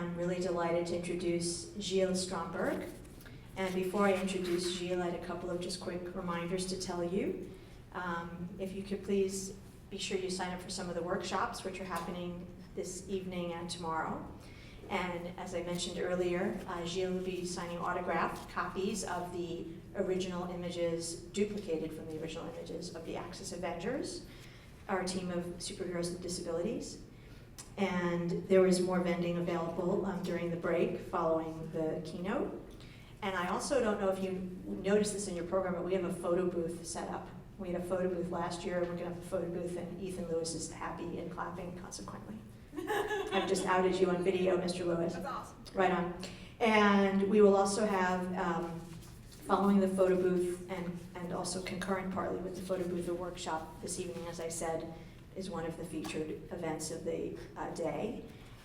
am really delighted to introduce Gilles Stromberg. And before I introduce Gilles, I had a couple of just quick reminders to tell you. If you could please be sure you sign up for some of the workshops, which are happening this evening and tomorrow. And as I mentioned earlier, Gilles will be signing autographed copies of the original images, duplicated from the original images of the Axis Avengers, our team of superheroes with disabilities. And there is more vending available during the break following the keynote. And I also don't know if you noticed this in your program, but we have a photo booth set up. We had a photo booth last year, and we're gonna have a photo booth, and Ethan Lewis is happy and clapping consequently. I've just outed you on video, Mr. Lewis. That's awesome. Right on. And we will also have, following the photo booth and also concurrent partly with the photo booth, a workshop this evening, as I said, is one of the featured events of the day.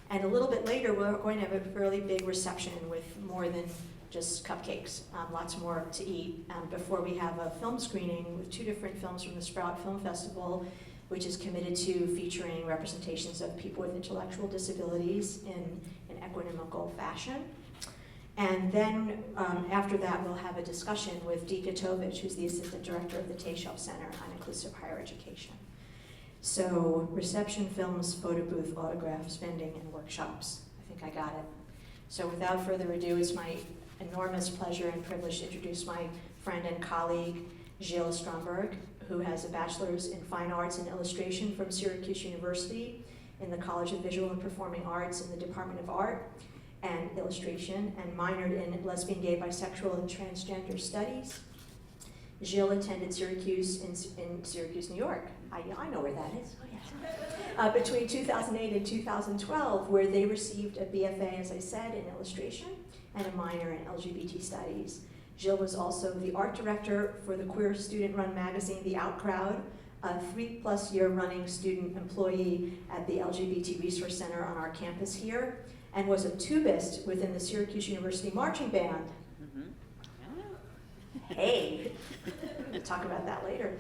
And a little bit later, we're going to have a fairly big reception with more than just cupcakes, lots more to eat, before we have a film screening with 2 different films from the Sprout Film Festival, which is committed to featuring representations of people with intellectual disabilities in an equanimous fashion. And then after that, we'll have a discussion with Dika Tovich, who's the Assistant Director of the Tayshelf Center on Inclusive Higher Education. So reception, films, photo booth, autographs, vending, and workshops. I think I got it. So without further ado, it's my enormous pleasure and privilege to introduce my friend and colleague, Gilles Stromberg, who has a bachelor's in fine arts and illustration from Syracuse University in the College of Visual and Performing Arts in the Department of Art and Illustration, and minored in lesbian, gay, bisexual, and transgender studies. Gilles attended Syracuse in Syracuse, New York. I know where that is. Oh, yes. Between 2008 and 2012, where they received a BFA, as I said, in illustration and a minor in LGBT studies. Gilles was also the art director for the queer student-run magazine, The Outcrowd, a 3+ year running student employee at the LGBT Resource Center on our campus here, and was a tubist within the Syracuse University Marching Band. Hey, we'll talk about that later.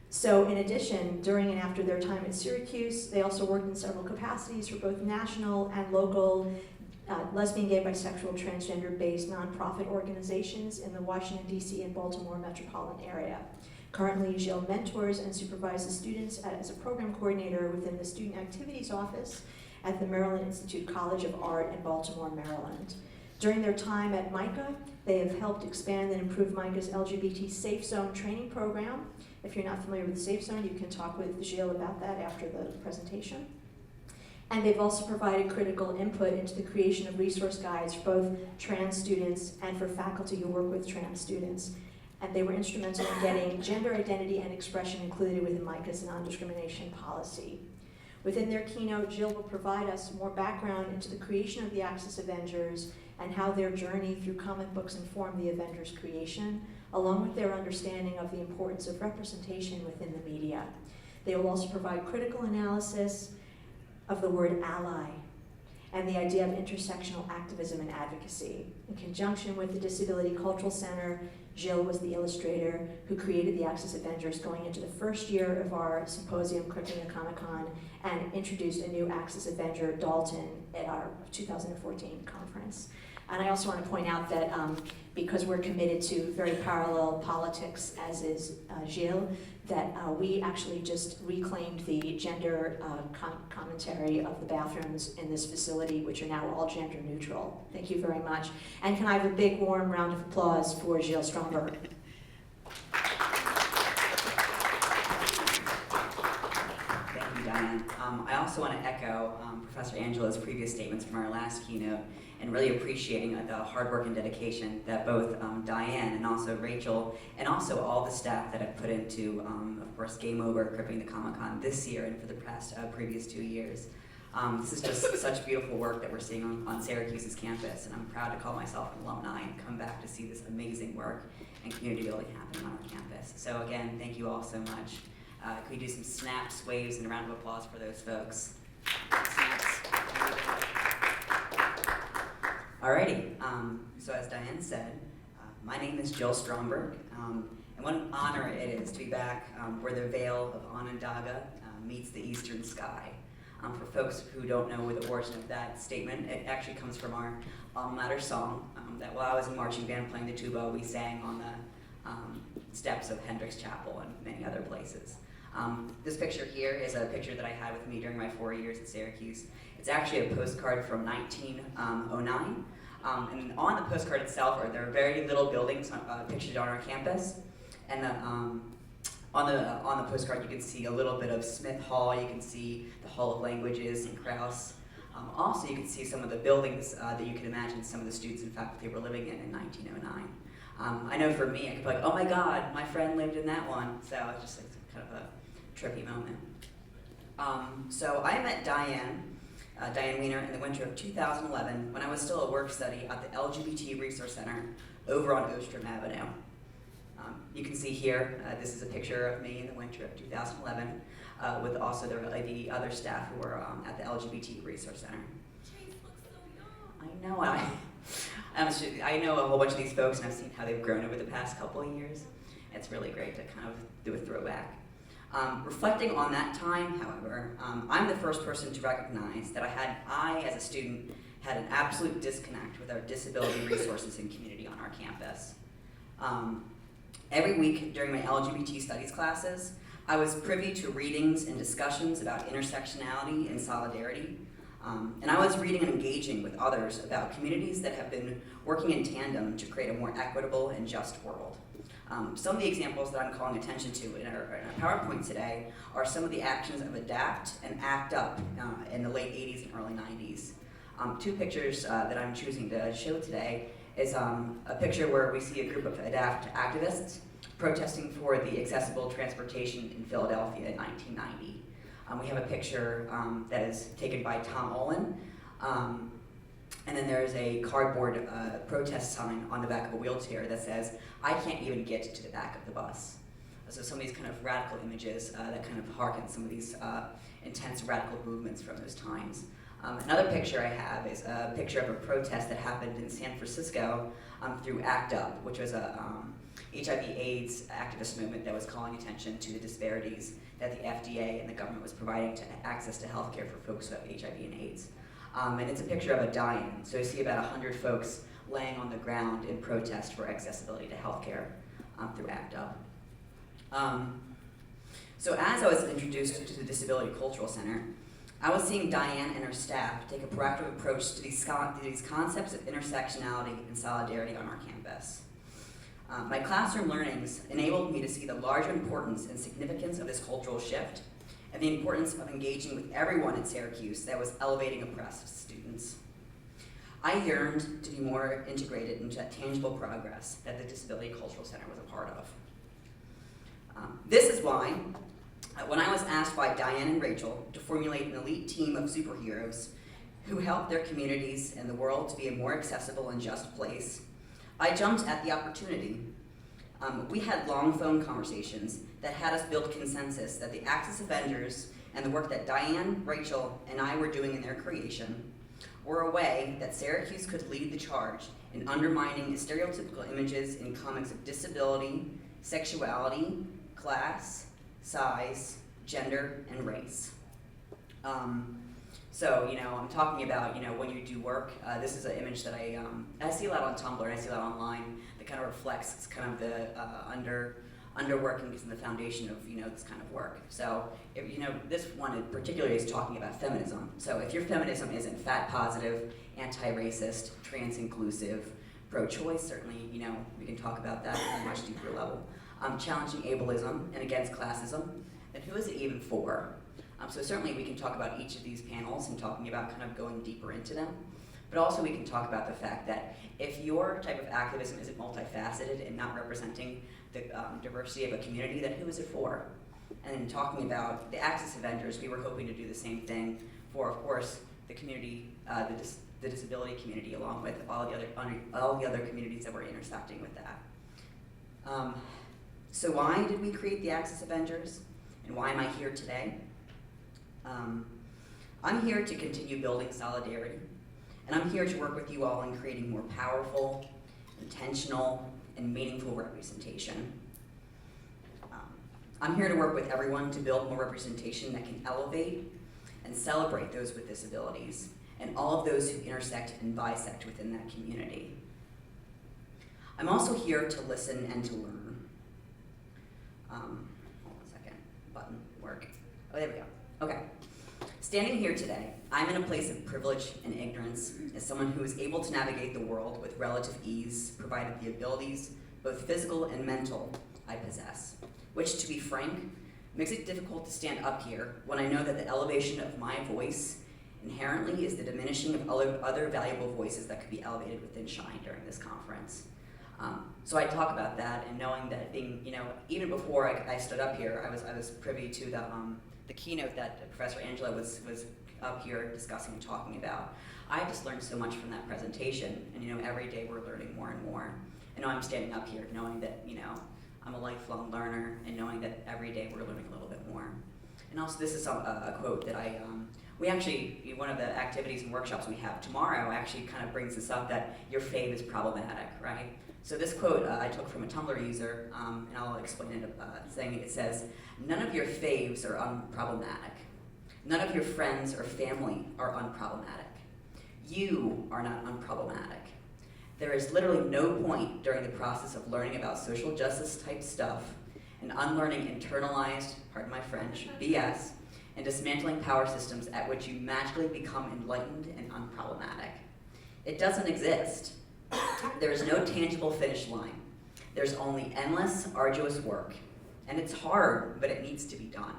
So in addition, during and after their time at Syracuse, they also worked in several capacities for both national and local lesbian, gay, bisexual, transgender-based nonprofit organizations in the Washington, D.C. and Baltimore metropolitan area. Currently, Gilles mentors and supervises students as a program coordinator within the Student Activities Office at the Maryland Institute College of Art in Baltimore, Maryland. During their time at MICA, they have helped expand and improve MICA's LGBT Safe Zone training program. If you're not familiar with Safe Zone, you can talk with Gilles about that after the presentation. And they've also provided critical input into the creation of resource guides for both trans students and for faculty who work with trans students. And they were instrumental in getting gender identity and expression included within MICA's non-discrimination policy. Within their keynote, Gilles will provide us more background into the creation of the Axis Avengers and how their journey through comic books informed the Avengers' creation, along with their understanding of the importance of representation within the media. They will also provide critical analysis of the word ally and the idea of intersectional activism and advocacy. In conjunction with the Disability Cultural Center, Gilles was the illustrator who created the Axis Avengers going into the first year of our symposium, Crippling the Comic-Con, and introduced a new Axis Avenger, Dalton, at our 2014 conference. And I also want to point out that because we're committed to very parallel politics, as is Gilles, that we actually just reclaimed the gender commentary of the bathrooms in this facility, which are now all gender neutral. Thank you very much. And can I have a big warm round of applause for Gilles Stromberg? Thank you, Diane. I also want to echo Professor Angela's previous statements from our last keynote, and really appreciating the hard work and dedication that both Diane and also Rachel and also all the staff that have put into, of course, Game Over, Crippling the Comic-Con this year and for the previous 2 years. This is just such beautiful work that we're seeing on Syracuse's campus, and I'm proud to call myself an alumni and come back to see this amazing work and community building happening on our campus. So again, thank you all so much. Can we do some snaps, waves, and a round of applause for those folks? Snaps. Alrighty, so as Diane said, my name is Gilles Stromberg, and what an honor it is to be back where the veil of Onondaga meets the eastern sky. For folks who don't know the origin of that statement, it actually comes from our alma mater song that while I was in marching band playing the tuba, we sang on the steps of Hendricks Chapel and many other places. This picture here is a picture that I had with me during my 4 years at Syracuse. It's actually a postcard from 1909. And on the postcard itself there are very little buildings pictured on our campus. And on the postcard you can see a little bit of Smith Hall, you can see the Hall of Languages and Krause. Also you can see some of the buildings that you can imagine some of the students and faculty were living in 1909. I know for me, I could be like, oh my God, my friend lived in that one. So it's just like kind of a trippy moment. So I met Diane Weiner in the winter of 2011 when I was still a work study at the LGBT Resource Center over on Ostrom Avenue. You can see here, this is a picture of me in the winter of 2011 with also the other staff who were at the LGBT Resource Center. Chase looks so young. I know, I know a whole bunch of these folks and I've seen how they've grown over the past couple of years. It's really great to kind of do a throwback. Reflecting on that time, however, I'm the first person to recognize that I, as a student, had an absolute disconnect with our disability resources and community on our campus. Every week during my LGBT studies classes, I was privy to readings and discussions about intersectionality and solidarity. And I was reading and engaging with others about communities that have been working in tandem to create a more equitable and just world. Some of the examples that I'm calling attention to in our PowerPoint today are some of the actions of ADAPT and ACT UP in the late 80s and early 90s. Two pictures that I'm choosing to show today is a picture where we see a group of ADAPT activists protesting for the accessible transportation in Philadelphia in 1990. We have a picture that is taken by Tom Olin. And then there's a cardboard protest sign on the back of a wheelchair that says, I can't even get to the back of the bus. So some of these kind of radical images that kind of harken some of these intense radical movements from those times. Another picture I have is a picture of a protest that happened in San Francisco through ACT UP, which was a HIV/AIDS activist movement that was calling attention to the disparities that the FDA and the government was providing to access to healthcare for folks who have HIV and AIDS. And it's a picture of a die-in. So you see about 100 folks laying on the ground in protest for accessibility to healthcare through ACT UP. So as I was introduced to the Disability Cultural Center, I was seeing Diane and her staff take a proactive approach to these concepts of intersectionality and solidarity on our campus. My classroom learnings enabled me to see the larger importance and significance of this cultural shift and the importance of engaging with everyone at Syracuse that was elevating oppressed students. I yearned to be more integrated into that tangible progress that the Disability Cultural Center was a part of. This is why, when I was asked by Diane and Rachel to formulate an elite team of superheroes who help their communities and the world to be a more accessible and just place, I jumped at the opportunity. We had long phone conversations that had us build consensus that the Axis Avengers and the work that Diane, Rachel, and I were doing in their creation were a way that Syracuse could lead the charge in undermining stereotypical images in comics of disability, sexuality, class, size, gender, and race. So, I'm talking about, when you do work, this is an image that I see a lot on Tumblr, and I see a lot online, that kind of reflects kind of the underworkings and the foundation of, this kind of work. So, if, this one particularly is talking about feminism. So if your feminism isn't fat positive, anti-racist, trans-inclusive, pro-choice, certainly, we can talk about that at a much deeper level. Challenging ableism and against classism, then who is it even for? So certainly we can talk about each of these panels and talking about kind of going deeper into them, but also we can talk about the fact that if your type of activism isn't multifaceted and not representing the diversity of a community, then who is it for? And then talking about the Axis Avengers, we were hoping to do the same thing for, of course, the community, the disability community, along with all the other communities that were intersecting with that. So why did we create the Axis Avengers, and why am I here today? I'm here to continue building solidarity, and I'm here to work with you all in creating more powerful, intentional, and meaningful representation. I'm here to work with everyone to build more representation that can elevate and celebrate those with disabilities and all of those who intersect and bisect within that community. I'm also here to listen and to learn. Hold on a second, button work. Oh, there we go. Okay. Standing here today, I'm in a place of privilege and ignorance as someone who is able to navigate the world with relative ease, provided the abilities, both physical and mental, I possess, which, to be frank, makes it difficult to stand up here when I know that the elevation of my voice inherently is the diminishing of other valuable voices that could be elevated within Shine during this conference. So I talk about that, and knowing that being, even before I stood up here, I was privy to the keynote that Professor Angela was up here discussing and talking about. I just learned so much from that presentation, and every day we're learning more and more. And now I'm standing up here knowing that, I'm a lifelong learner, and knowing that every day we're learning a little bit more. And also, this is a quote that we actually, one of the activities and workshops we have tomorrow actually kind of brings this up, that your fave is problematic, right? So this quote I took from a Tumblr user, and I'll explain it, saying it says, "None of your faves are unproblematic. None of your friends or family are unproblematic. You are not unproblematic. There is literally no point during the process of learning about social justice type stuff and unlearning internalized, pardon my French, BS, and dismantling power systems at which you magically become enlightened and unproblematic. It doesn't exist. There is no tangible finish line. There's only endless, arduous work. And it's hard, but it needs to be done."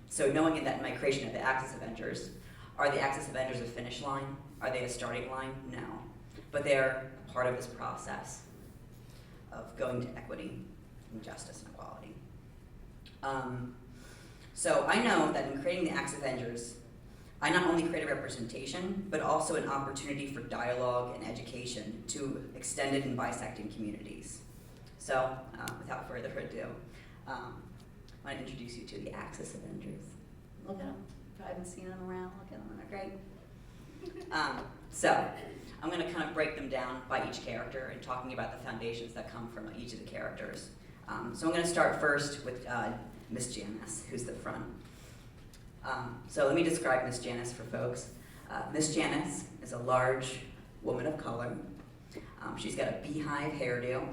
So knowing that in my creation of the Access Avengers, are the Access Avengers a finish line? Are they a starting line? No. But they're a part of this process of going to equity and justice and equality. So I know that in creating the Access Avengers, I not only create a representation, but also an opportunity for dialogue and education to extended and bisecting communities. So, without further ado, I want to introduce you to the Access Avengers. Look at them. If I haven't seen them around, look at them. They're great. So, I'm going to kind of break them down by each character and talking about the foundations that come from each of the characters. So I'm going to start first with Miss Janice, who's the front. So let me describe Miss Janice for folks. Miss Janice is a large woman of color. She's got a beehive hairdo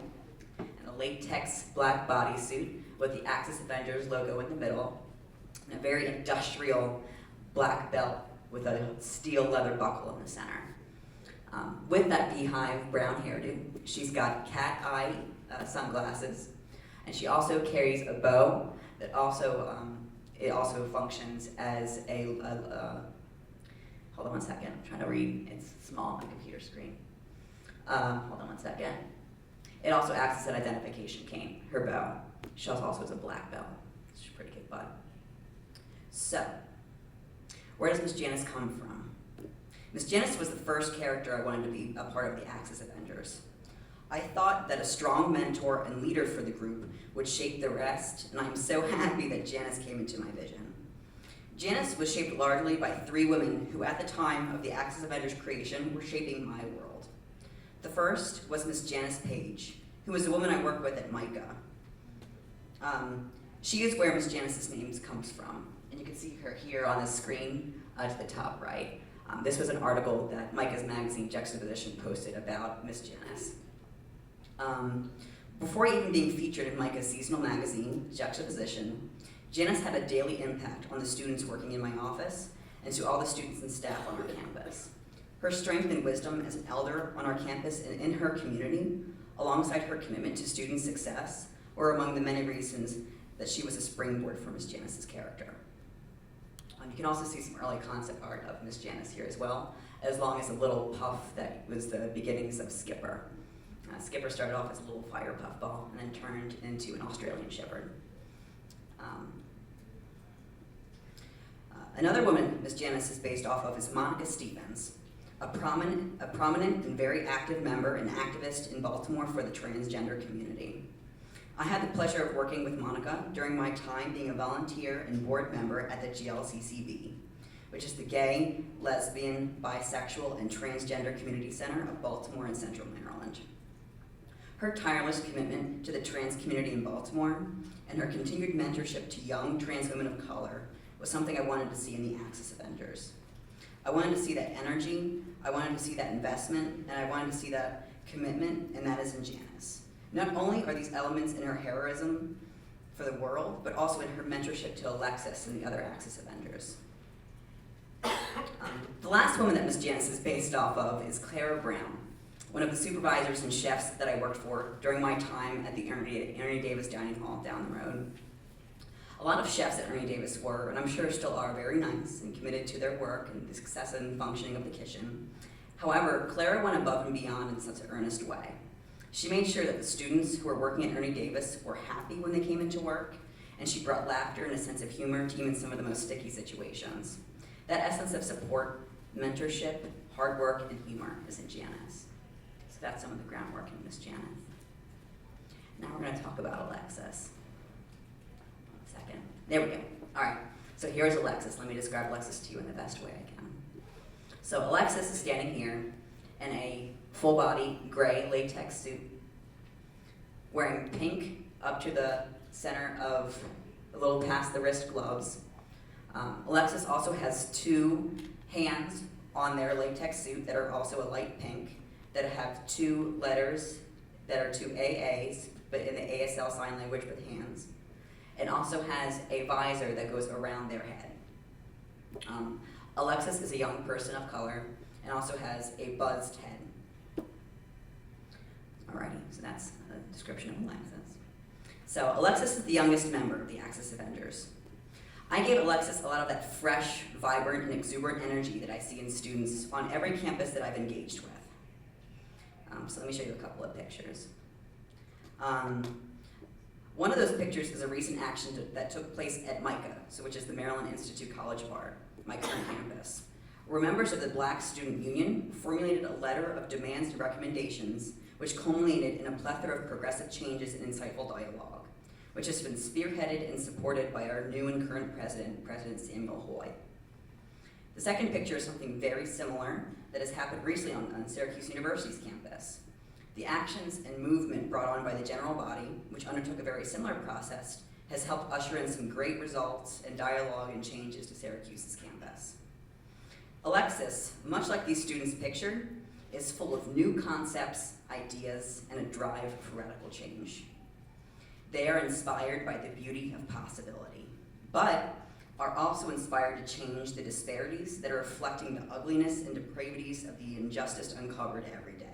and a latex black bodysuit with the Access Avengers logo in the middle, and a very industrial black belt with a steel leather buckle in the center. With that beehive brown hairdo, she's got cat eye sunglasses, and she also carries a bow that also it also functions as a hold on one second, I'm trying to read, it's small on my computer screen. Hold on one second. It also acts as an identification cane, her bow. She also has a black belt. She's a pretty good butt. So, where does Miss Janice come from? Miss Janice was the first character I wanted to be a part of the Access Avengers. I thought that a strong mentor and leader for the group would shape the rest, and I'm so happy that Janice came into my vision. Janice was shaped largely by 3 women who, at the time of the Access Avengers creation, were shaping my world. The first was Miss Janice Page, who was a woman I worked with at MICA. She is where Miss Janice's name comes from, and you can see her here on the screen to the top right. This was an article that MICA's magazine Juxtaposition posted about Miss Janice. Before even being featured in MICA's seasonal magazine, Juxtaposition, Janice had a daily impact on the students working in my office and to all the students and staff on our campus. Her strength and wisdom as an elder on our campus and in her community, alongside her commitment to student success, were among the many reasons that she was a springboard for Miss Janice's character. You can also see some early concept art of Miss Janice here as well, as long as a little puff that was the beginnings of Skipper. Skipper started off as a little fire puffball and then turned into an Australian Shepherd. Another woman Miss Janice is based off of is Monica Stevens, a prominent and very active member and activist in Baltimore for the transgender community. I had the pleasure of working with Monica during my time being a volunteer and board member at the GLCCB, which is the Gay, Lesbian, Bisexual, and Transgender Community Center of Baltimore and Central Maryland. Her tireless commitment to the trans community in Baltimore and her continued mentorship to young trans women of color was something I wanted to see in the Axis Avengers. I wanted to see that energy, I wanted to see that investment, and I wanted to see that commitment, and that is in Janice. Not only are these elements in her heroism for the world, but also in her mentorship to Alexis and the other Axis Avengers. The last woman that Miss Janice is based off of is Clara Brown, one of the supervisors and chefs that I worked for during my time at the Ernie Davis Dining Hall down the road. A lot of chefs at Ernie Davis were, and I'm sure still are, very nice and committed to their work and the success and functioning of the kitchen. However, Clara went above and beyond in such an earnest way. She made sure that the students who were working at Ernie Davis were happy when they came into work, and she brought laughter and a sense of humor to even some of the most sticky situations. That essence of support, mentorship, hard work, and humor is in Janice. So that's some of the groundwork in Miss Janice. Now we're going to talk about Alexis. One second. There we go. All right. So here's Alexis. Let me describe Alexis to you in the best way I can. So Alexis is standing here in a full-body gray latex suit, wearing pink up to the center of a little past the wrist gloves. Alexis also has two hands on their latex suit that are also a light pink, that have two letters that are two AAs, but in the ASL sign language with hands, and also has a visor that goes around their head. Alexis is a young person of color and also has a buzzed head. Alrighty, so that's a description of Alexis. So Alexis is the youngest member of the Axis Avengers. I gave Alexis a lot of that fresh, vibrant, and exuberant energy that I see in students on every campus that I've engaged with. So let me show you a couple of pictures. One of those pictures is a recent action that took place at MICA, which is the Maryland Institute College of Art, my current campus, where members of the Black Student Union formulated a letter of demands and recommendations which culminated in a plethora of progressive changes and insightful dialogue, which has been spearheaded and supported by our new and current president, President Samuel Hoy. The second picture is something very similar that has happened recently on Syracuse University's campus. The actions and movement brought on by the general body, which undertook a very similar process, has helped usher in some great results and dialogue and changes to Syracuse's campus. Alexis, much like these students pictured, is full of new concepts, ideas, and a drive for radical change. They are inspired by the beauty of possibility, but are also inspired to change the disparities that are reflecting the ugliness and depravities of the injustice uncovered every day.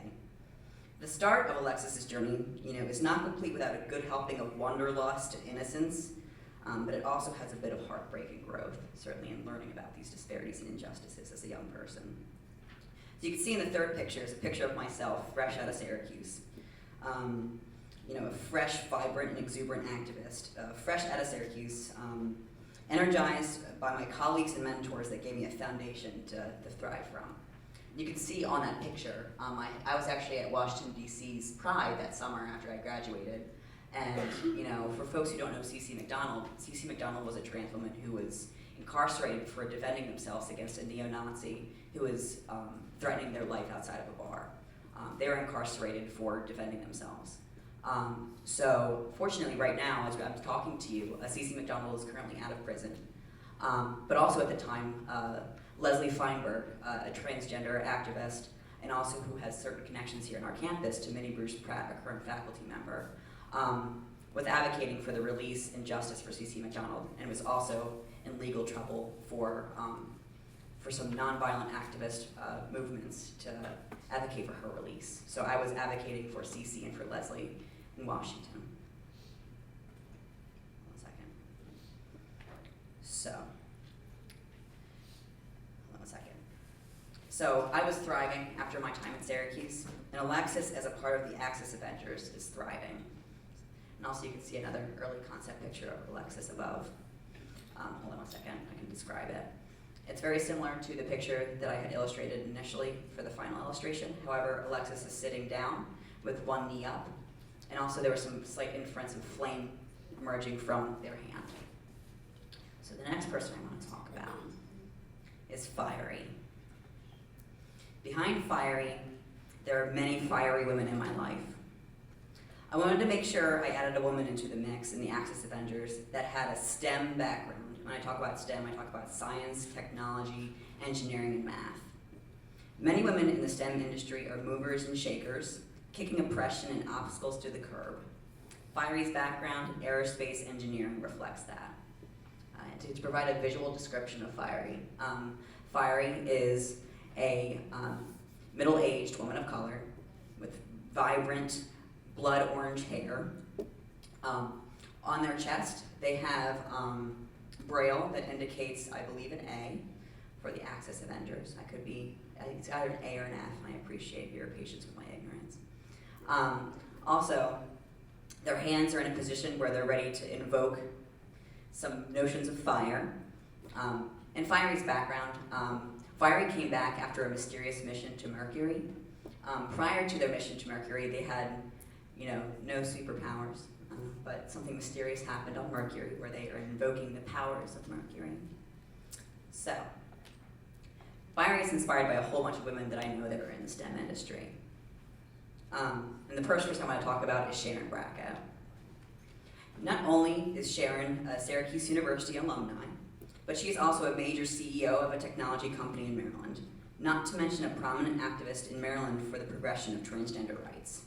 The start of Alexis's journey, is not complete without a good helping of wanderlust and innocence, but it also has a bit of heartbreak and growth, certainly in learning about these disparities and injustices as a young person. So you can see in the third picture is a picture of myself, fresh out of Syracuse. A fresh, vibrant, and exuberant activist, fresh out of Syracuse, energized by my colleagues and mentors that gave me a foundation to thrive from. You can see on that picture, I was actually at Washington, D.C.'s Pride that summer after I graduated. And, for folks who don't know C.C. McDonald was a trans woman who was incarcerated for defending themselves against a neo-Nazi who was threatening their life outside of a bar. They were incarcerated for defending themselves. So fortunately right now, as I'm talking to you, C.C. McDonald is currently out of prison. But also at the time, Leslie Feinberg, a transgender activist, and also who has certain connections here on our campus to Minnie Bruce Pratt, a current faculty member, was advocating for the release and justice for C.C. McDonald, and was also in legal trouble for some nonviolent activist movements to advocate for her release. So I was advocating for C.C. and for Leslie in Washington. One second. So I was thriving after my time at Syracuse, and Alexis, as a part of the Axis Avengers, is thriving. And also you can see another early concept picture of Alexis above. Hold on one second, I can describe it. It's very similar to the picture that I had illustrated initially for the final illustration. However, Alexis is sitting down with one knee up, and also there was some slight inference of flame emerging from their hand. So the next person I want to talk about is Fiery. Behind Fiery, there are many fiery women in my life. I wanted to make sure I added a woman into the mix in the Axis Avengers that had a STEM background, when I talk about STEM, I talk about science, technology, engineering, and math. Many women in the STEM industry are movers and shakers, kicking oppression and obstacles to the curb. Fiery's background, aerospace engineering, reflects that. To provide a visual description of Fiery, Fiery is a middle-aged woman of color with vibrant blood orange hair. On their chest, they have braille that indicates, I believe, an A for the Axis Avengers. I think it's either an A or an F, and I appreciate your patience with my ignorance. Also, their hands are in a position where they're ready to invoke some notions of fire. In Fiery's background, Fiery came back after a mysterious mission to Mercury. Prior to their mission to Mercury, they had, no superpowers, but something mysterious happened on Mercury where they are invoking the powers of Mercury. So, Fiery is inspired by a whole bunch of women that I know that are in the STEM industry. And the first person I want to talk about is Sharon Bracco. Not only is Sharon a Syracuse University alumni, but she is also a major CEO of a technology company in Maryland, not to mention a prominent activist in Maryland for the progression of transgender rights.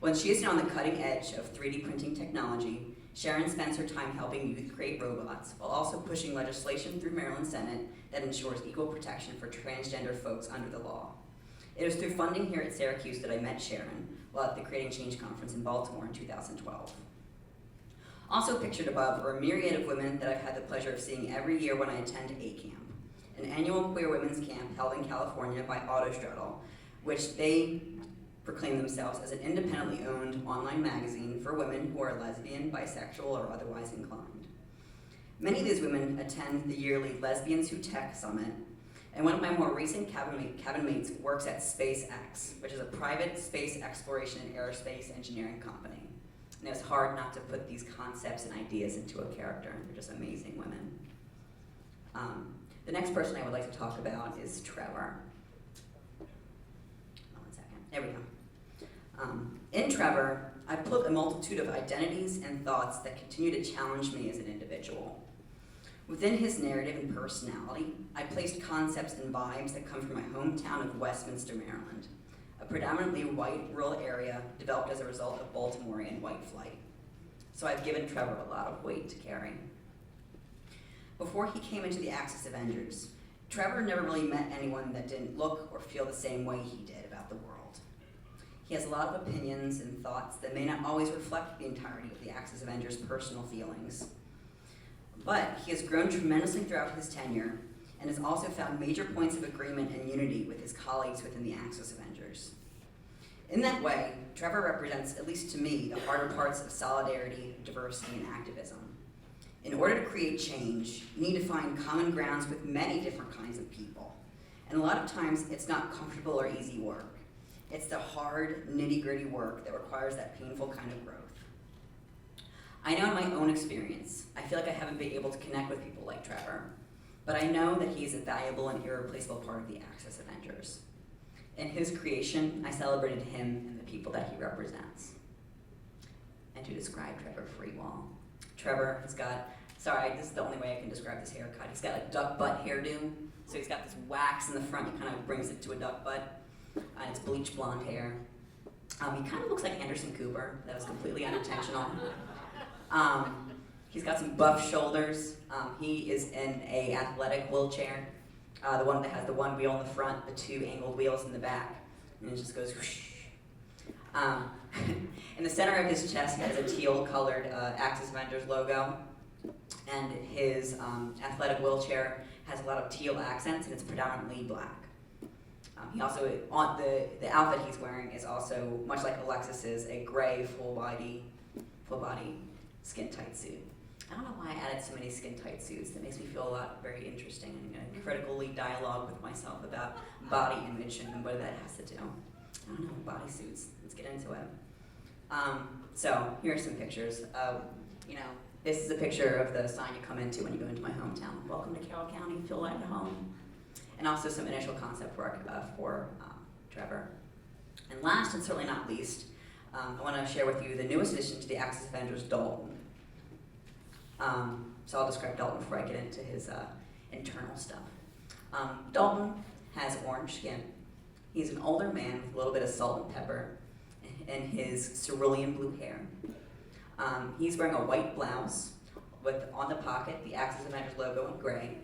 When she is on the cutting edge of 3D printing technology, Sharon spends her time helping youth create robots while also pushing legislation through Maryland Senate that ensures equal protection for transgender folks under the law. It was through funding here at Syracuse that I met Sharon while at the Creating Change Conference in Baltimore in 2012. Also pictured above are a myriad of women that I've had the pleasure of seeing every year when I attend ACAMP, an annual queer women's camp held in California by Autostraddle, which they proclaim themselves as an independently owned online magazine for women who are lesbian, bisexual, or otherwise inclined. Many of these women attend the yearly Lesbians Who Tech Summit, and one of my more recent cabin mates works at SpaceX, which is a private space exploration and aerospace engineering company. And it's hard not to put these concepts and ideas into a character. They're just amazing women. The next person I would like to talk about is Trevor. One second. There we go. In Trevor, I've put a multitude of identities and thoughts that continue to challenge me as an individual. Within his narrative and personality, I placed concepts and vibes that come from my hometown of Westminster, Maryland, a predominantly white rural area developed as a result of Baltimorean white flight. So I've given Trevor a lot of weight to carry. Before he came into the Axis Avengers, Trevor never really met anyone that didn't look or feel the same way he did about the world. He has a lot of opinions and thoughts that may not always reflect the entirety of the Axis Avengers' personal feelings. But he has grown tremendously throughout his tenure and has also found major points of agreement and unity with his colleagues within the Axis Avengers. In that way, Trevor represents, at least to me, the harder parts of solidarity, diversity, and activism. In order to create change, you need to find common grounds with many different kinds of people. And a lot of times, it's not comfortable or easy work. It's the hard, nitty-gritty work that requires that painful kind of growth. I know in my own experience, I feel like I haven't been able to connect with people like Trevor, but I know that he is a valuable and irreplaceable part of the Axis Avengers. In his creation, I celebrated him and the people that he represents. And to describe Trevor Freewall, Trevor has got, this is the only way I can describe this haircut. He's got a duck butt hairdo, so he's got this wax in the front that kind of brings it to a duck butt, and it's bleach blonde hair. He kind of looks like Anderson Cooper. That was completely unintentional. He's got some buff shoulders. He is in a athletic wheelchair, the one that has the one wheel in the front, the two angled wheels in the back, and it just goes whoosh. In the center of his chest, he has a teal-colored Axis Avengers logo, and his athletic wheelchair has a lot of teal accents, and it's predominantly black. He also, the outfit he's wearing is also, much like Alexis's, a gray full-body skin-tight suit. I don't know why I added so many skin-tight suits. That makes me feel a lot very interesting. I'm going to critically dialogue with myself about body image and what that has to do. I don't know, body suits. Let's get into it. So here are some pictures. This is a picture of the sign you come into when you go into my hometown. Welcome to Carroll County, feel like home. And also some initial concept work for Trevor. And last and certainly not least, I want to share with you the newest addition to the Axis Avengers, Dalton. So I'll describe Dalton before I get into his internal stuff. Dalton has orange skin. He's an older man with a little bit of salt and pepper and his cerulean blue hair. He's wearing a white blouse with, on the pocket, the Axis Avengers logo in gray.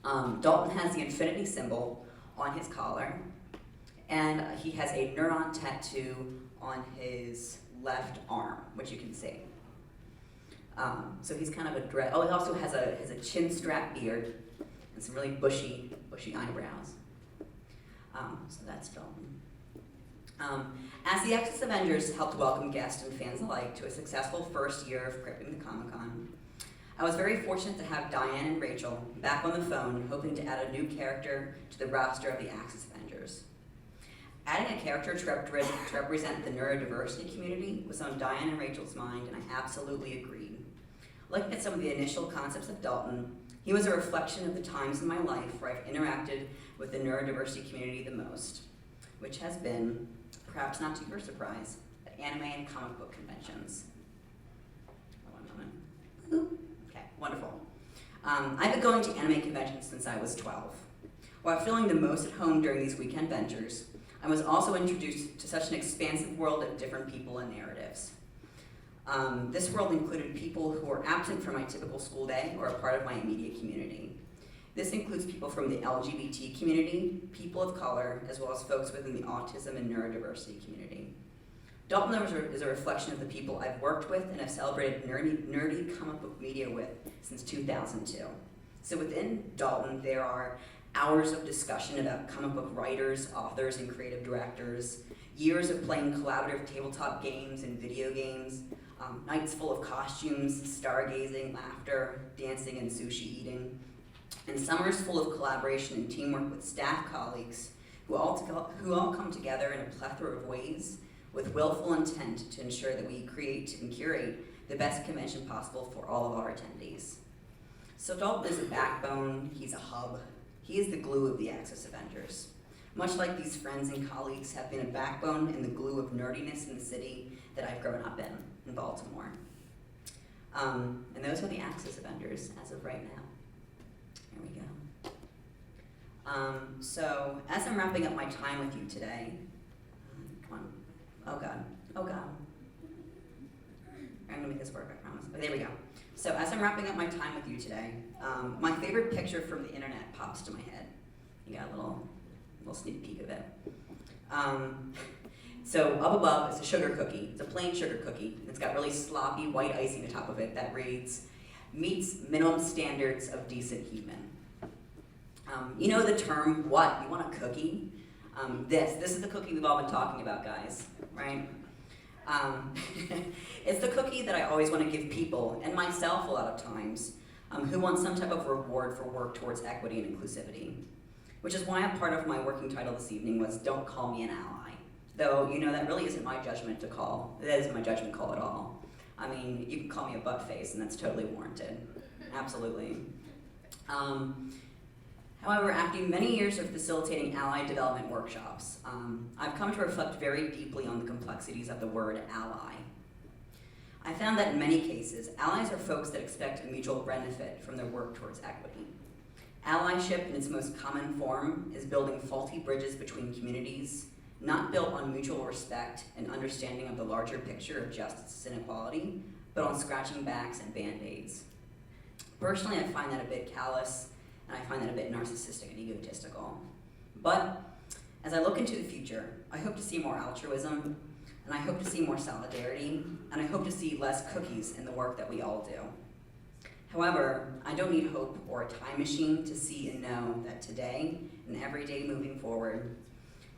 Dalton has the infinity symbol on his collar, and he has a neuron tattoo on his left arm, which you can see. So he's kind of a he also has a chin strap beard and some really bushy eyebrows. So that's Dalton. As the Axis Avengers helped welcome guests and fans alike to a successful first year of prepping the Comic-Con, I was very fortunate to have Diane and Rachel back on the phone, hoping to add a new character to the roster of the Axis Avengers. Adding a character to represent the neurodiversity community was on Diane and Rachel's mind, and I absolutely agreed. Looking at some of the initial concepts of Dalton, he was a reflection of the times in my life where I've interacted with the neurodiversity community the most, which has been, perhaps not to your surprise, at anime and comic book conventions. One moment. Okay, wonderful. I've been going to anime conventions since I was 12. While feeling the most at home during these weekend ventures, I was also introduced to such an expansive world of different people and narratives. This world included people who were absent from my typical school day or a part of my immediate community. This includes people from the LGBT community, people of color, as well as folks within the autism and neurodiversity community. Dalton is a reflection of the people I've worked with and have celebrated nerdy comic book media with since 2002. So within Dalton, there are hours of discussion about comic book writers, authors, and creative directors, years of playing collaborative tabletop games and video games, nights full of costumes, stargazing, laughter, dancing, and sushi eating, and summers full of collaboration and teamwork with staff colleagues who all come together in a plethora of ways with willful intent to ensure that we create and curate the best convention possible for all of our attendees. So Dalton is a backbone, he's a hub, he is the glue of the Axis Avengers. Much like these friends and colleagues have been a backbone and the glue of nerdiness in the city that I've grown up in Baltimore. And those are the Axis Avengers as of right now. Here we go. So as I'm wrapping up my time with you today, come on, oh God. I'm gonna make this work, I promise. But there we go. So as I'm wrapping up my time with you today, my favorite picture from the internet pops to my head. You got a little sneak peek of it. So up above is a sugar cookie. It's a plain sugar cookie. It's got really sloppy white icing on top of it that reads, "Meets minimum standards of decent human." You know the term, what? You want a cookie? This is the cookie we've all been talking about, guys, right? It's the cookie that I always want to give people, and myself a lot of times, who want some type of reward for work towards equity and inclusivity. Which is why a part of my working title this evening was "Don't Call Me an Ally." Though, you know, that really isn't my judgment to call. That isn't my judgment call at all. I mean, you can call me a butt face, and that's totally warranted. Absolutely. However, after many years of facilitating ally development workshops, I've come to reflect very deeply on the complexities of the word ally. I found that in many cases, allies are folks that expect a mutual benefit from their work towards equity. Allyship in its most common form is building faulty bridges between communities, not built on mutual respect and understanding of the larger picture of justice and equality, but on scratching backs and band-aids. Personally, I find that a bit callous, and I find that a bit narcissistic and egotistical. But as I look into the future, I hope to see more altruism, and I hope to see more solidarity, and I hope to see less cookies in the work that we all do. However, I don't need hope or a time machine to see and know that today and every day moving forward,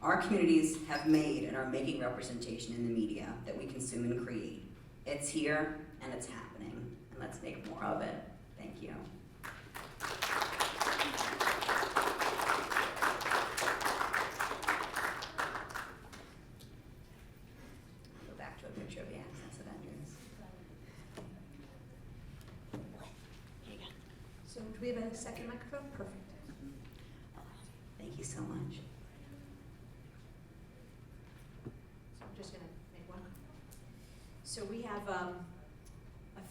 our communities have made and are making representation in the media that we consume and create. It's here and it's happening, and let's make more of it. Thank you. Go back to a picture of the Axis Avengers. So do we have a second microphone? Perfect. Thank you so much. So I'm just going to make one. So we have a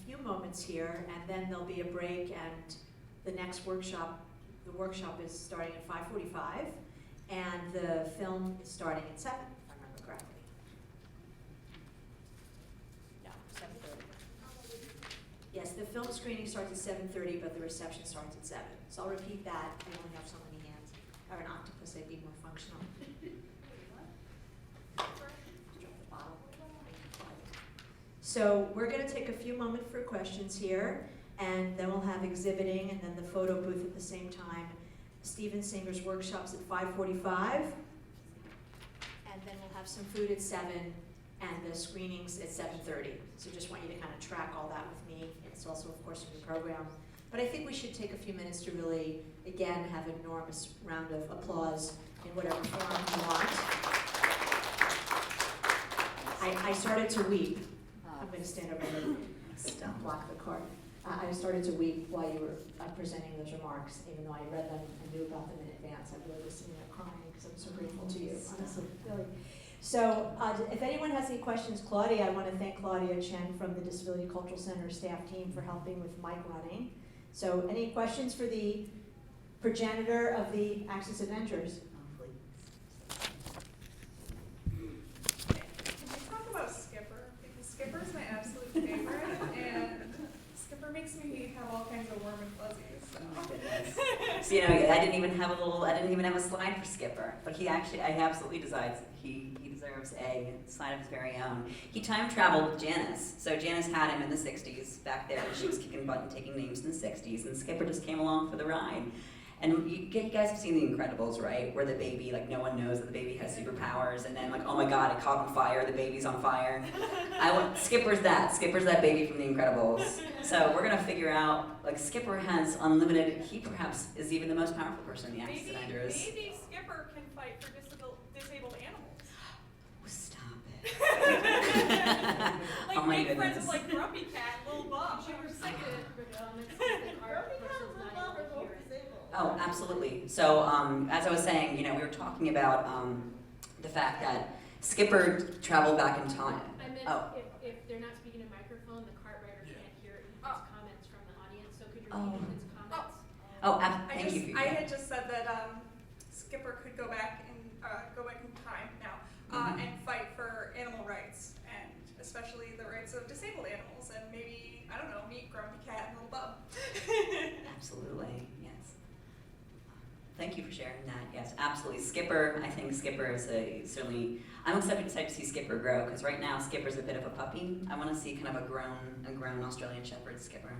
few moments moments here, and then there'll be a break, and the next workshop, the workshop is starting at 5:45, and the film is starting at 7, if I remember correctly. No, 7:30. Yes, the film screening starts at 7:30, but the reception starts at 7. So I'll repeat that. I only have so many hands. Or an octopus, I'd be more functional. Drop the bottle. So we're going to take a few moments for questions here, and then we'll have exhibiting, and then the photo booth at the same time. Steven Singer's workshops at 5:45, and then we'll have some food at 7, and the screenings at 7:30. So just want you to kind of track all that with me. It's also, of course, in your program. But I think we should take a few minutes to really, again, have an enormous round of applause in whatever form you want. I started to weep. I'm going to stand over there and block the card. I started to weep while you were presenting those remarks, even though I read them and knew about them in advance. I really was sitting there crying because I'm so grateful to you, honestly, really. So if anyone has any questions, Claudia, I want to thank Claudia Chen from the Disability Cultural Center staff team for helping with mic running. So any questions for the progenitor of the Access Avengers? Can we talk about Skipper? Because Skipper's my absolute favorite, and Skipper makes me have all kinds of warm and fuzzies. Oh, goodness. So, you know, I didn't even have a slide for Skipper, but I absolutely decides he deserves a slide of his very own. He time traveled with Janice. So Janice had him in the 60s back there, and she was kicking butt and taking names in the 60s, and Skipper just came along for the ride. And you guys have seen The Incredibles, right? Where the baby, like, no one knows that the baby has superpowers, and then, like, oh my god, it caught on fire, the baby's on fire. Skipper's that baby from The Incredibles. So we're gonna figure out, like, Skipper has unlimited, he perhaps is even the most powerful person in the Access Avengers. Maybe Skipper can fight for disabled animals. Oh, stop it. Like, Oh my make friends goodness. with, like, Grumpy Cat, Little Bob. She was second. Oh, absolutely. So, as I was saying, you know, we were talking about the fact that Skipper traveled back in time. I meant Oh. if they're not speaking in microphone, the cart rider can't hear Ethan's comments from the audience, so could you Oh. repeat Ethan's comments? Thank you. I had just said that Skipper could go back in time now and fight for animal rights, and especially the rights of disabled animals, and maybe, I don't know, meet Grumpy Cat and Little Bub. Absolutely, yes. Thank you for sharing that. Yes, absolutely. Skipper, I think Skipper is certainly. I'm excited to see Skipper grow, because right now Skipper's a bit of a puppy. I want to see kind of a grown Australian Shepherd Skipper.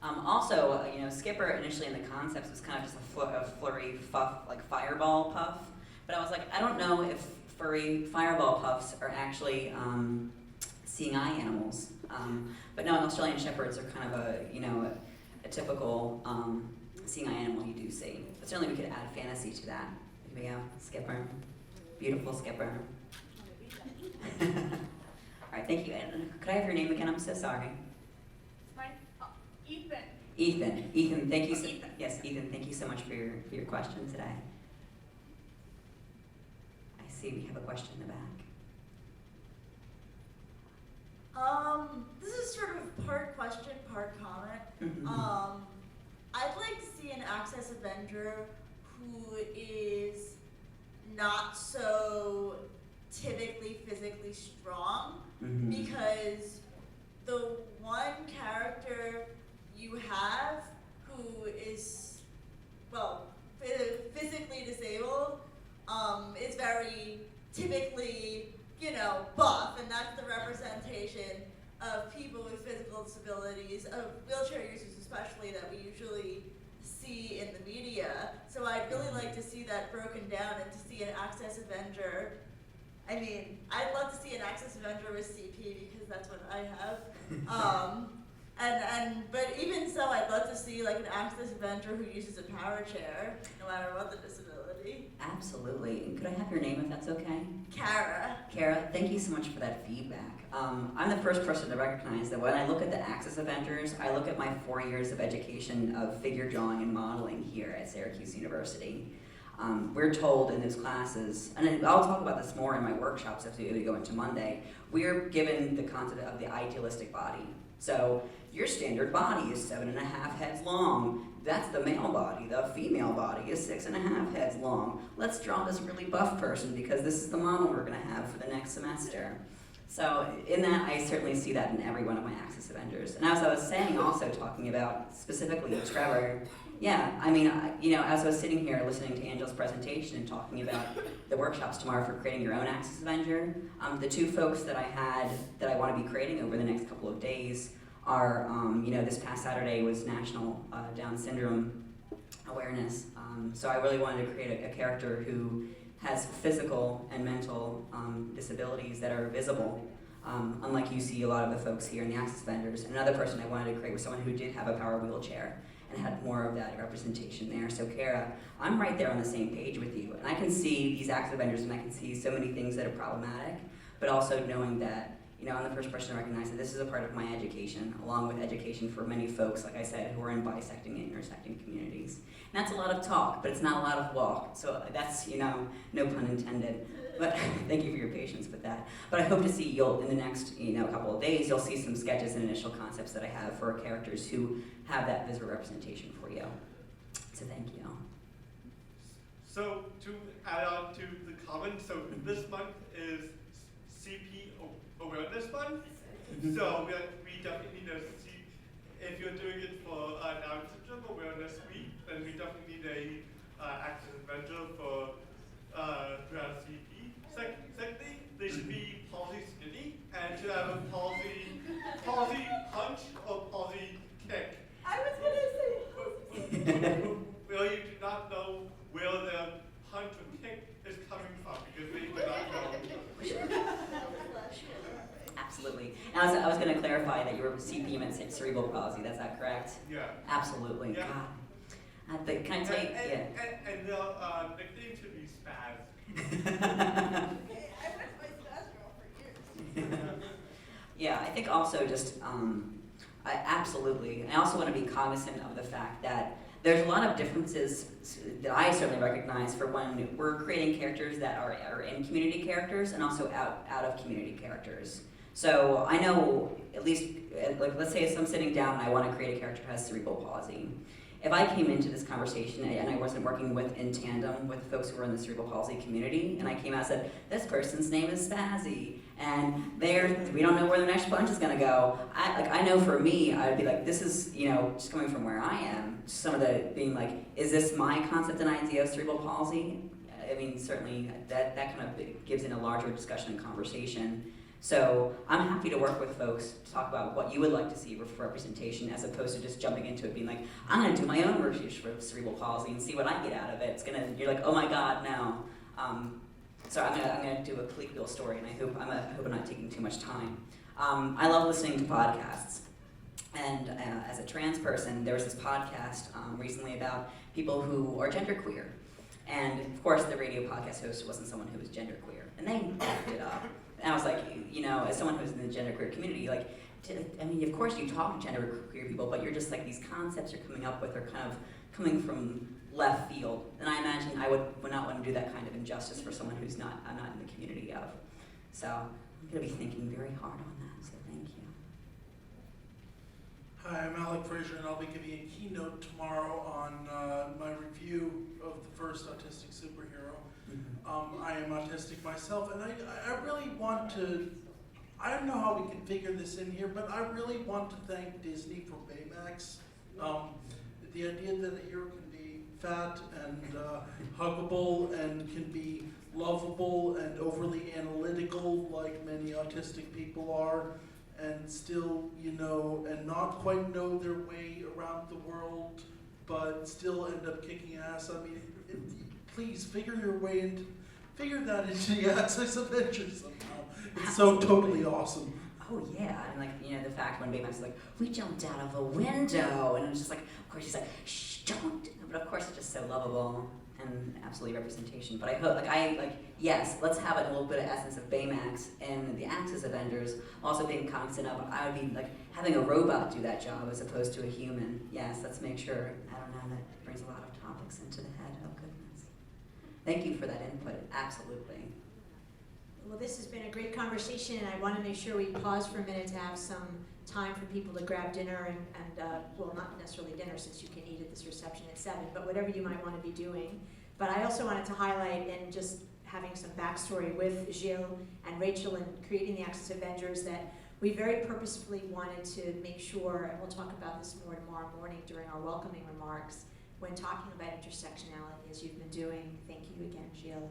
Also, you know, Skipper initially in the concepts was kind of just a flurry puff, like fireball puff. But I was like, I don't know if furry fireball puffs are actually seeing eye animals. But no, Australian Shepherds are kind of a typical seeing eye animal you do see. But certainly we could add fantasy to that. Here we go, Skipper. Beautiful Skipper. All right, thank you. And could I have your name again? I'm so sorry. Ethan. Ethan, thank you. Ethan. Yes, Ethan, thank you so much for your question today. I see we have a question in the back. This is sort of part question, part comment. Mm-hmm. I'd like to see an Access Avenger who is not so typically physically strong, Mm-hmm. because the one character you have who is, well, physically disabled, is very typically, buff, and that's the representation of people with physical disabilities, of wheelchair users especially, that we usually see in the media. So I'd really like to see that broken down and to see an Access Avenger. I mean, I'd love to see an Access Avenger with CP because that's what I have. But even so, I'd love to see like an Access Avenger who uses a power chair, no matter what the disability. Absolutely. And could I have your name if that's okay? Kara. Kara, thank you so much for that feedback. I'm the first person to recognize that when I look at the Access Avengers, I look at my 4 years of education of figure drawing and modeling here at Syracuse University. We're told in those classes, and I'll talk about this more in my workshops as we go into Monday, we're given the concept of the idealistic body. So your standard body is 7.5 heads long. That's the male body. The female body is 6.5 heads long. Let's draw this really buff person because this is the model we're going to have for the next semester. So in that, I certainly see that in every one of my Axis Avengers. And as I was saying, also talking about specifically Trevor, yeah, I mean, as I was sitting here listening to Angela's presentation and talking about the workshops tomorrow for creating your own Axis Avenger, the two folks that I had that I want to be creating over the next couple of days are, this past Saturday was National Down Syndrome Awareness. So I really wanted to create a character who has physical and mental disabilities that are visible, unlike you see a lot of the folks here in the Axis Vendors. Another person I wanted to create was someone who did have a power wheelchair and had more of that representation there. So Kara, I'm right there on the same page with you. And I can see these Axis Vendors and I can see so many things that are problematic, but also knowing that I'm the first person to recognize that this is a part of my education, along with education for many folks, like I said, who are in bisecting and intersecting communities. And that's a lot of talk, but it's not a lot of walk. So that's, no pun intended. But thank you for your patience with that. But I hope to see in the next, couple of days, you'll see some sketches and initial concepts that I have for characters who have that visual representation for you. So thank you. So to add on to the comment, so this month is CP Awareness Month. So we definitely need to see, if you're doing it for Down Syndrome Awareness Week, then we definitely need a Axis Avenger for CP. Secondly, they should be palsy skinny and should have a palsy punch or palsy kick. I was gonna say. Where you do not know where the punch or kick is coming from because they do not know. Absolutely. And I was going to clarify that your CP meant cerebral palsy. That's that correct? Yeah. Absolutely. Yeah. God. Can I tell you? Yeah. And the nickname should be Spaz. Hey, I went to my Spaz girl for years. Yeah, I think also just, absolutely. And I also want to be cognizant of the fact that there's a lot of differences that I certainly recognize for when we're creating characters that are in community characters and also out of community characters. So I know, at least, let's say if I'm sitting down and I want to create a character who has cerebral palsy. If I came into this conversation and I wasn't working in tandem with folks who are in the cerebral palsy community, and I came out and said, this person's name is Spazzy, and we don't know where the next punch is going to go. I know for me, I'd be like, this is, just coming from where I am, some of the being like, is this my concept and idea of cerebral palsy? I mean, certainly that kind of gives in a larger discussion and conversation. So I'm happy to work with folks to talk about what you would like to see for representation as opposed to just jumping into it being like, I'm going to do my own research for cerebral palsy and see what I get out of it. You're like, oh my God, no. So I'm gonna do a colloquial story, and I hope I'm not taking too much time. I love listening to podcasts. And as a trans person, there was this podcast recently about people who are genderqueer. And of course, the radio podcast host wasn't someone who was genderqueer. And they backed it up. And I was like, as someone who's in the genderqueer community, of course you talk to genderqueer people, but you're just like, these concepts you're coming up with are kind of coming from left field. And I imagine I would not want to do that kind of injustice for someone who's I'm not in the community of. So I'm going to be thinking very hard on that, so thank you. Hi, I'm Alec Fraser, and I'll be giving a keynote tomorrow on my review of the first autistic superhero. I am autistic myself, and I really want to, I don't know how we can figure this in here, but I really want to thank Disney for Baymax. The idea that a hero can be fat and huggable and can be lovable and overly analytical like many autistic people are, and still, and not quite know their way around the world, but still end up kicking ass. I mean, please figure that into the Axis Avengers somehow. It's so totally awesome. Oh yeah, and the fact when Baymax is like, we jumped out of a window, and it's just like, of course she's like, shh, don't. But of course it's just so lovable and absolutely representation. But I hope, yes, let's have a little bit of essence of Baymax in the Axis Avengers. Also being cognizant of, I would be having a robot do that job as opposed to a human. Yes, let's make sure, that brings a lot of topics into the head. Oh goodness. Thank you for that input, absolutely. Well, this has been a great conversation, and I want to make sure we pause for a minute to have some time for people to grab dinner and well, not necessarily dinner since you can eat at this reception at 7, but whatever you might want to be doing. But I also wanted to highlight, and just having some backstory with Gilles and Rachel in creating the Access Avengers, that we very purposefully wanted to make sure, and we'll talk about this more tomorrow morning during our welcoming remarks, when talking about intersectionality, as you've been doing, thank you again, Gilles,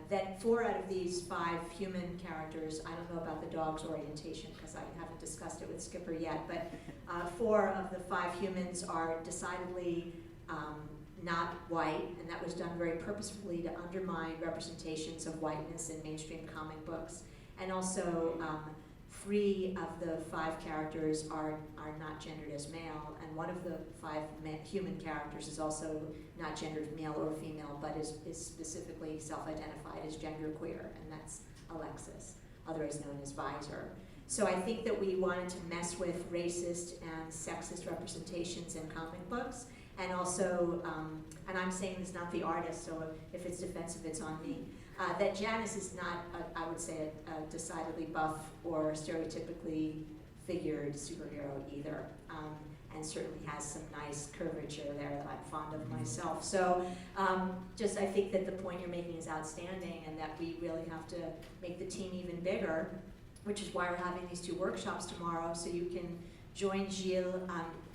that 4 out of these 5 human characters, I don't know about the dog's orientation because I haven't discussed it with Skipper yet, but 4 of the 5 humans are decidedly not white, and that was done very purposefully to undermine representations of whiteness in mainstream comic books. And also, 3 of the 5 characters are not gendered as male, and 1 of the 5 human characters is also not gendered male or female, but is specifically self-identified as genderqueer, and that's Alexis, otherwise known as Visor. So I think that we wanted to mess with racist and sexist representations in comic books, and also, and I'm saying this not the artist, so if it's defensive, it's on me, that Janice is not, I would say, a decidedly buff or stereotypically figured superhero either, and certainly has some nice curvature there that I'm fond of myself. So just I think that the point you're making is outstanding, and that we really have to make the team even bigger, which is why we're having these 2 workshops tomorrow, so you can join Gilles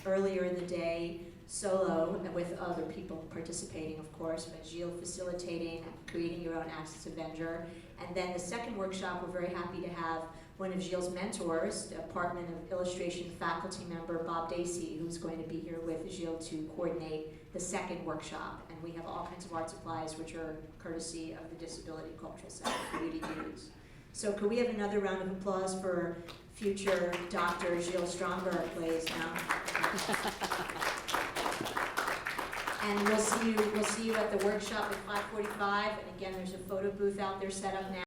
earlier in the day, solo, with other people participating, of course, but Gilles facilitating, creating your own Access Avenger. And then the second workshop, we're very happy to have one of Gilles' mentors, Department of Illustration faculty member Bob Dacey, who's going to be here with Gilles to coordinate the second workshop. And we have all kinds of art supplies, which are courtesy of the Disability Cultural Center for you to use. So could we have another round of applause for future Dr. Gilles Stromberg, please, now? And we'll see you at the workshop at 5:45. And again, there's a photo booth out there set up now.